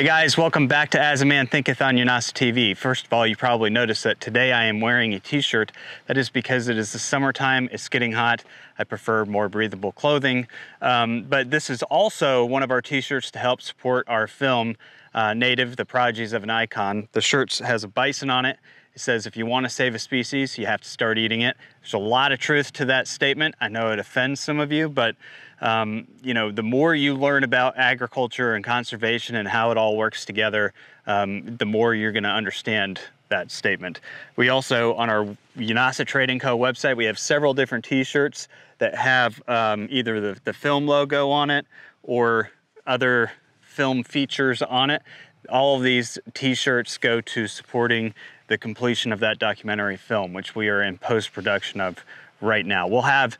Hey guys, welcome back to As a Man Thinketh on UNJUSTIFIED TV. First of all, you probably noticed that today I am wearing a t-shirt. That is because it is the summertime, it's getting hot. I prefer more breathable clothing. But this is also one of our t-shirts to help support our film, Native, The Prodigies of an Icon. The shirt has a bison on it. It says, if you want to save a species, you have to start eating it. There's a lot of truth to that statement. I know it offends some of you, but you know, the more you learn about agriculture and conservation and how it all works together, the more you're going to understand that statement. We also, on our UNJUSTIFIED Trading Co. website, we have several different t-shirts that have either the film logo on it or other film features on it. All of these t-shirts go to supporting the completion of that documentary film, which we are in post-production of right now. We'll have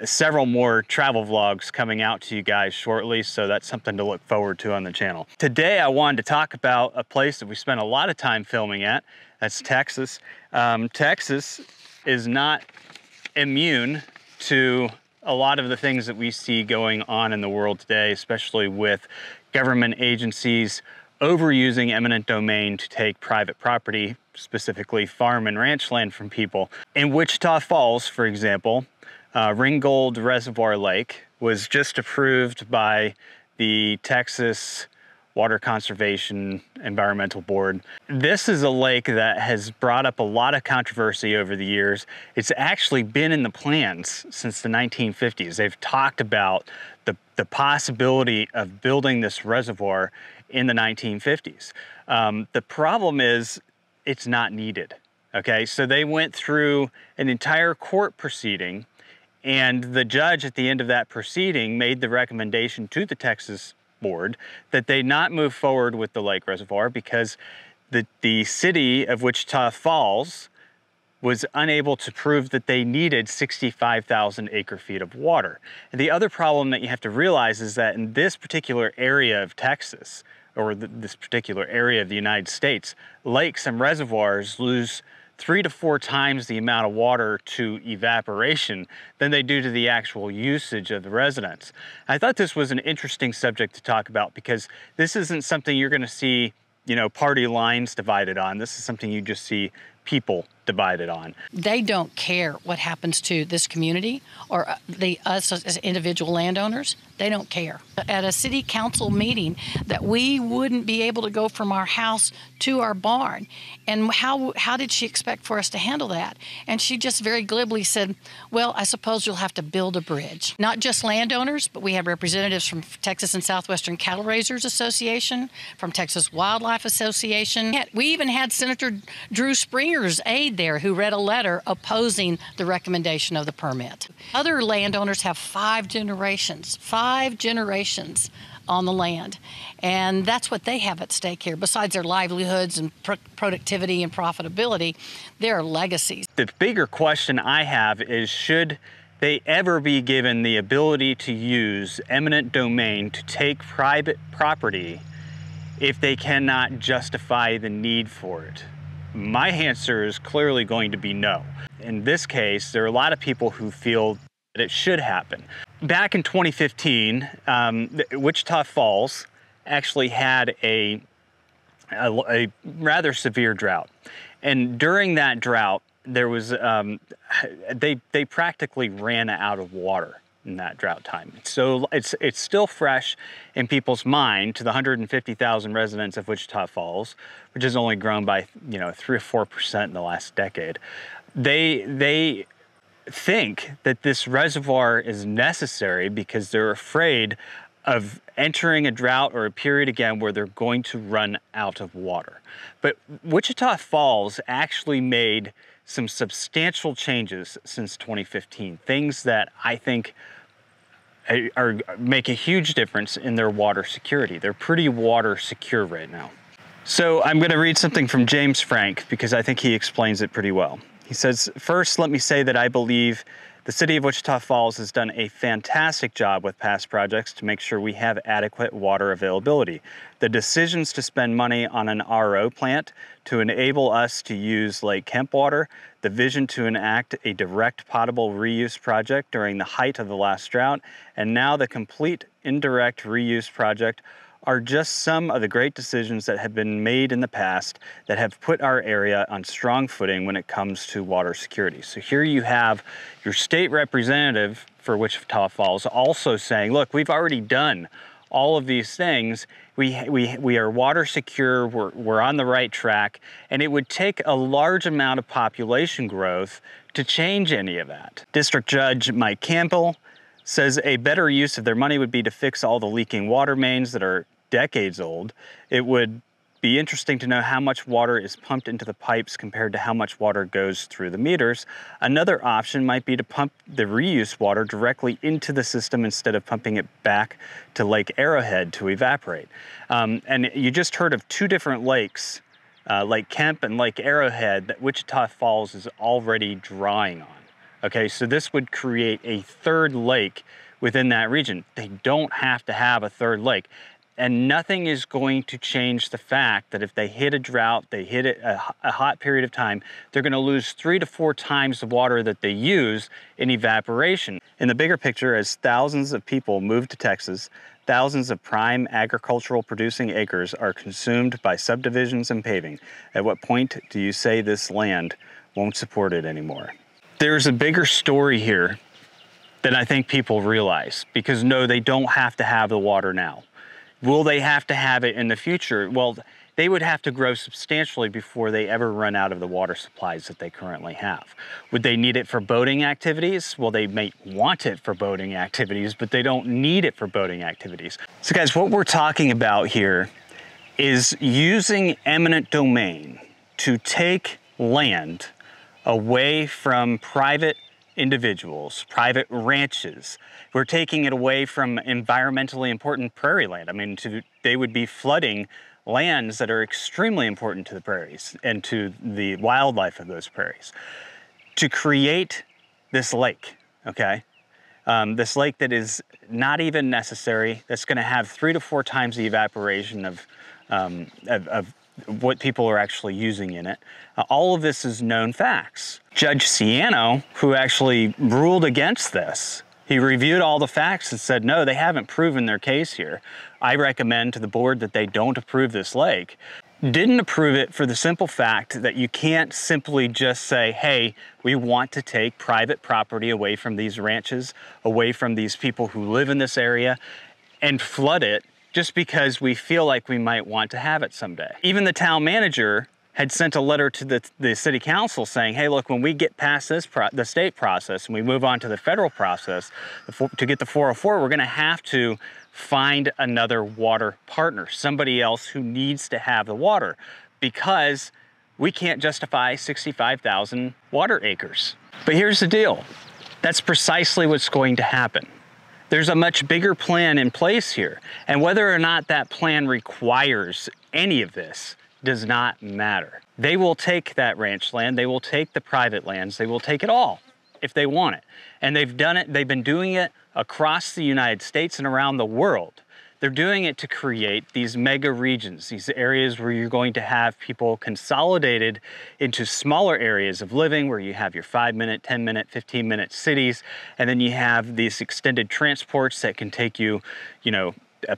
several more travel vlogs coming out to you guys shortly, so that's something to look forward to on the channel. Today I wanted to talk about a place that we spent a lot of time filming at. That's Texas. Texas is not immune to a lot of the things that we see going on in the world today, especially with government agencies overusing eminent domain to take private property, specifically farm and ranch land, from people. In Wichita Falls, for example, Ringgold Reservoir Lake was just approved by the Texas Water Conservation Environmental Board. This is a lake that has brought up a lot of controversy over the years. It's actually been in the plans since the 1950s. They've talked about the possibility of building this reservoir in the 1950s. The problem is it's not needed, okay? So they went through an entire court proceeding, and the judge at the end of that proceeding made the recommendation to the Texas board that they not move forward with the lake reservoir because the city of Wichita Falls was unable to prove that they needed 65,000 acre-feet of water. And the other problem that you have to realize is that in this particular area of Texas, or this particular area of the United States, lakes and reservoirs lose 3 to 4 times the amount of water to evaporation than they do to the actual usage of the residents. I thought this was an interesting subject to talk about because this isn't something you're going to see, you know, party lines divided on. This is something you just see people divided on. They don't care what happens to this community or us as individual landowners. They don't care. At a city council meeting, that we wouldn't be able to go from our house to our barn. And how did she expect for us to handle that? And she just very glibly said, well, I suppose you'll have to build a bridge. Not just landowners, but we have representatives from Texas and Southwestern Cattle Raisers Association, from Texas Wildlife Association. We even had Senator Drew Springer's aide there who read a letter opposing the recommendation of the permit. Other landowners have 5 generations on the land, and that's what they have at stake here. Besides their livelihoods and productivity and profitability, there are legacies. The bigger question I have is, should they ever be given the ability to use eminent domain to take private property if they cannot justify the need for it? My answer is clearly going to be no. In this case, there are a lot of people who feel that it should happen. Back in 2015, Wichita Falls actually had a rather severe drought. And during that drought, there was, they practically ran out of water in that drought time. So it's still fresh in people's mind, to the 150,000 residents of Wichita Falls, which has only grown by 3 or 4% in the last decade. They think that this reservoir is necessary because they're afraid of entering a drought or a period again where they're going to run out of water. But Wichita Falls actually made some substantial changes since 2015, things that I think make a huge difference in their water security. They're pretty water secure right now. So I'm going to read something from James Frank because I think he explains it pretty well. He says, first, let me say that I believe the city of Wichita Falls has done a fantastic job with past projects to make sure we have adequate water availability. The decisions to spend money on an RO plant to enable us to use Lake Kemp water, the vision to enact a direct potable reuse project during the height of the last drought, and now the complete indirect reuse project are just some of the great decisions that have been made in the past that have put our area on strong footing when it comes to water security. So here you have your state representative for Wichita Falls also saying, look, we've already done all of these things. We are water secure, we're on the right track, and it would take a large amount of population growth to change any of that. District Judge Mike Campbell says a better use of their money would be to fix all the leaking water mains that are decades old. It would be interesting to know how much water is pumped into the pipes compared to how much water goes through the meters. Another option might be to pump the reuse water directly into the system instead of pumping it back to Lake Arrowhead to evaporate. And you just heard of two different lakes, Lake Kemp and Lake Arrowhead, that Wichita Falls is already drawing on. Okay, so this would create a third lake within that region. They don't have to have a third lake. And nothing is going to change the fact that if they hit a drought, they hit a hot period of time, they're going to lose 3 to 4 times the water that they use in evaporation. In the bigger picture, as thousands of people move to Texas, thousands of prime agricultural producing acres are consumed by subdivisions and paving. At what point do you say this land won't support it anymore? There's a bigger story here than I think people realize, because no, they don't have to have the water now. Will they have to have it in the future? Well, they would have to grow substantially before they ever run out of the water supplies that they currently have. Would they need it for boating activities? Well, they may want it for boating activities, but they don't need it for boating activities. So guys, what we're talking about here is using eminent domain to take land away from private individuals, private ranches. We're taking it away from environmentally important prairie land. I mean, they would be flooding lands that are extremely important to the prairies and to the wildlife of those prairies to create this lake, okay? This lake that is not even necessary, that's gonna have 3 to 4 times the evaporation of what people are actually using in it. All of this is known facts. Judge Ciano, who actually ruled against this, he reviewed all the facts and said, no, they haven't proven their case here. I recommend to the board that they don't approve this lake. Didn't approve it for the simple fact that you can't simply just say, hey, we want to take private property away from these ranches, away from these people who live in this area, and flood it just because we feel like we might want to have it someday. Even the town manager had sent a letter to the city council saying, hey, look, when we get past this the state process and we move on to the federal process, to get the 404, we're gonna have to find another water partner, somebody else who needs to have the water, because we can't justify 65,000 water acres. But here's the deal, that's precisely what's going to happen. There's a much bigger plan in place here, and whether or not that plan requires any of this does not matter. They will take that ranch land, they will take the private lands, they will take it all if they want it. And they've done it, they've been doing it across the United States and around the world. They're doing it to create these mega regions, these areas where you're going to have people consolidated into smaller areas of living, where you have your 5-minute, 10-minute, 15-minute cities, and then you have these extended transports that can take you,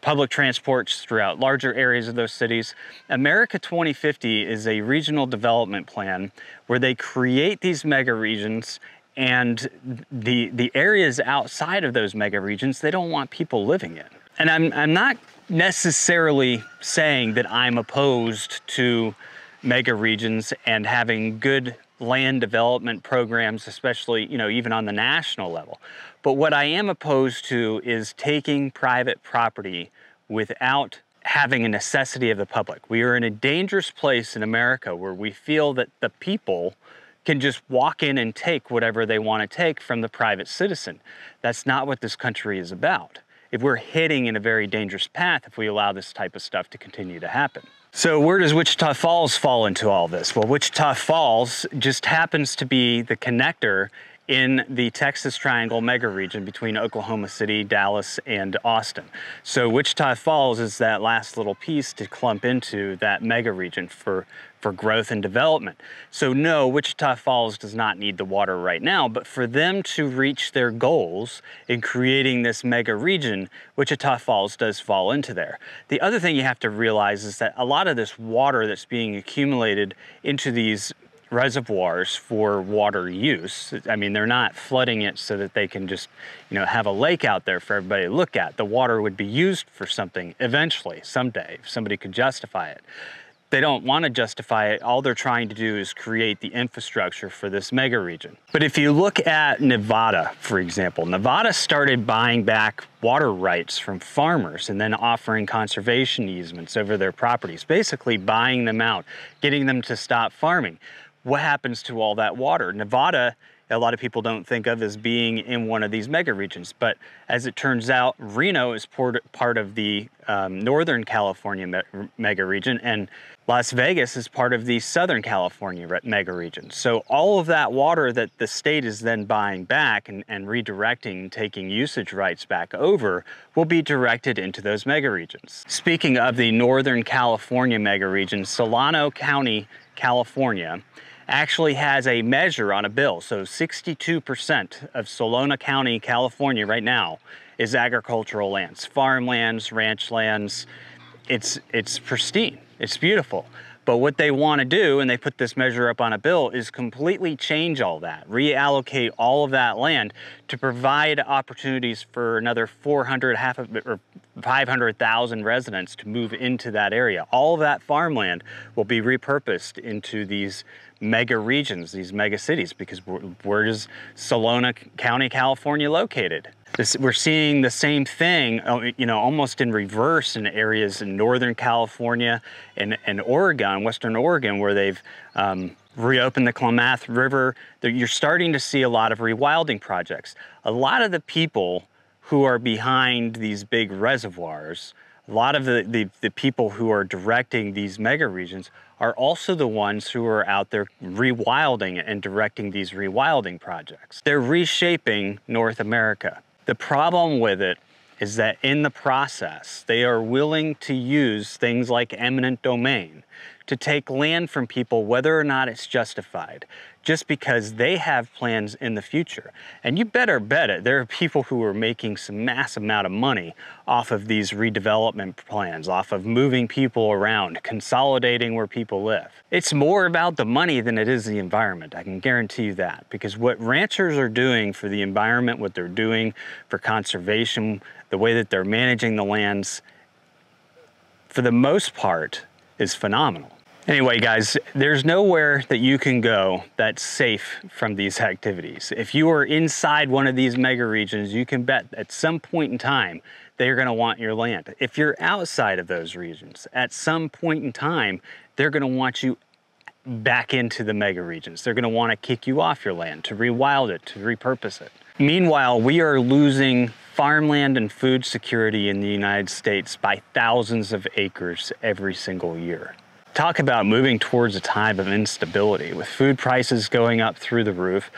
public transports throughout larger areas of those cities. America 2050 is a regional development plan where they create these mega regions, and the areas outside of those mega regions, they don't want people living in. And I'm not necessarily saying that I'm opposed to mega regions and having good land development programs, especially, even on the national level. But what I am opposed to is taking private property without having a necessity of the public. We are in a dangerous place in America where we feel that the people can just walk in and take whatever they want to take from the private citizen. That's not what this country is about. If we're heading in a very dangerous path if we allow this type of stuff to continue to happen. So where does Wichita Falls fall into all this? Well, Wichita Falls just happens to be the connector in the Texas Triangle mega region between Oklahoma City, Dallas, and Austin. So Wichita Falls is that last little piece to clump into that mega region for growth and development. So no, Wichita Falls does not need the water right now, but for them to reach their goals in creating this mega region, Wichita Falls does fall into there. The other thing you have to realize is that a lot of this water that's being accumulated into these reservoirs for water use, I mean, they're not flooding it so that they can just, have a lake out there for everybody to look at. The water would be used for something eventually, someday, if somebody could justify it. They don't want to justify it. All they're trying to do is create the infrastructure for this mega region. But if you look at Nevada, for example, Nevada started buying back water rights from farmers and then offering conservation easements over their properties, basically buying them out, getting them to stop farming. What happens to all that water? Nevada, a lot of people don't think of as being in one of these mega regions, but as it turns out, Reno is part of the Northern California mega region, and Las Vegas is part of the Southern California mega region. So all of that water that the state is then buying back and redirecting, taking usage rights back over, will be directed into those mega regions. Speaking of the Northern California mega region, Solano County, California, actually has a measure on a bill. So 62% of Solano County, California right now is agricultural lands, farmlands, ranch lands. It's pristine, it's beautiful. But what they want to do, and they put this measure up on a bill, is completely change all that, reallocate all of that land to provide opportunities for another 500,000 residents to move into that area. All of that farmland will be repurposed into these mega regions, these mega cities, because where is Solano County, California located? We're seeing the same thing, almost in reverse in areas in Northern California and Oregon, Western Oregon, where they've reopened the Klamath River. You're starting to see a lot of rewilding projects. A lot of the people who are behind these big reservoirs, a lot of the people who are directing these mega regions are also the ones who are out there rewilding and directing these rewilding projects. They're reshaping North America. The problem with it is that in the process, they are willing to use things like eminent domain to take land from people, whether or not it's justified, just because they have plans in the future. And you better bet it, there are people who are making some massive amount of money off of these redevelopment plans, off of moving people around, consolidating where people live. It's more about the money than it is the environment, I can guarantee you that, because what ranchers are doing for the environment, what they're doing for conservation, the way that they're managing the lands, for the most part, is phenomenal. Anyway, guys, there's nowhere that you can go that's safe from these activities. If you are inside one of these mega regions, you can bet at some point in time, they're gonna want your land. If you're outside of those regions, at some point in time, they're gonna want you back into the mega regions. They're gonna wanna kick you off your land, to rewild it, to repurpose it. Meanwhile, we are losing farmland and food security in the United States by thousands of acres every single year. Talk about moving towards a time of instability with food prices going up through the roof.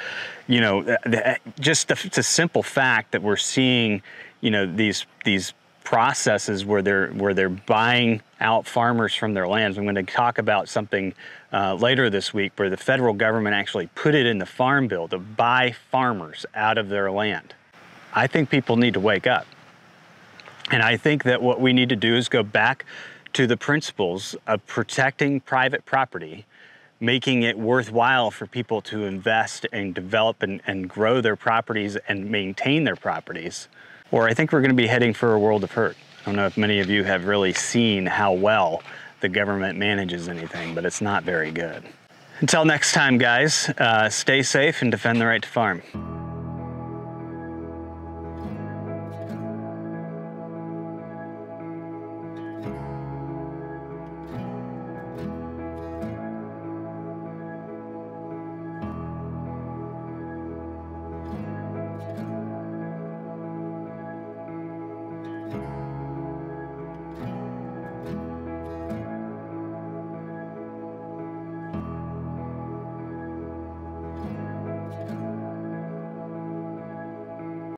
Just the simple fact that we're seeing, these processes where they're buying out farmers from their lands. I'm going to talk about something later this week where the federal government actually put it in the Farm Bill to buy farmers out of their land. I think people need to wake up. And I think that what we need to do is go back to the principles of protecting private property, making it worthwhile for people to invest and develop and grow their properties and maintain their properties, or I think we're going to be heading for a world of hurt. I don't know if many of you have really seen how well the government manages anything, but it's not very good. Until next time, guys, stay safe and defend the right to farm.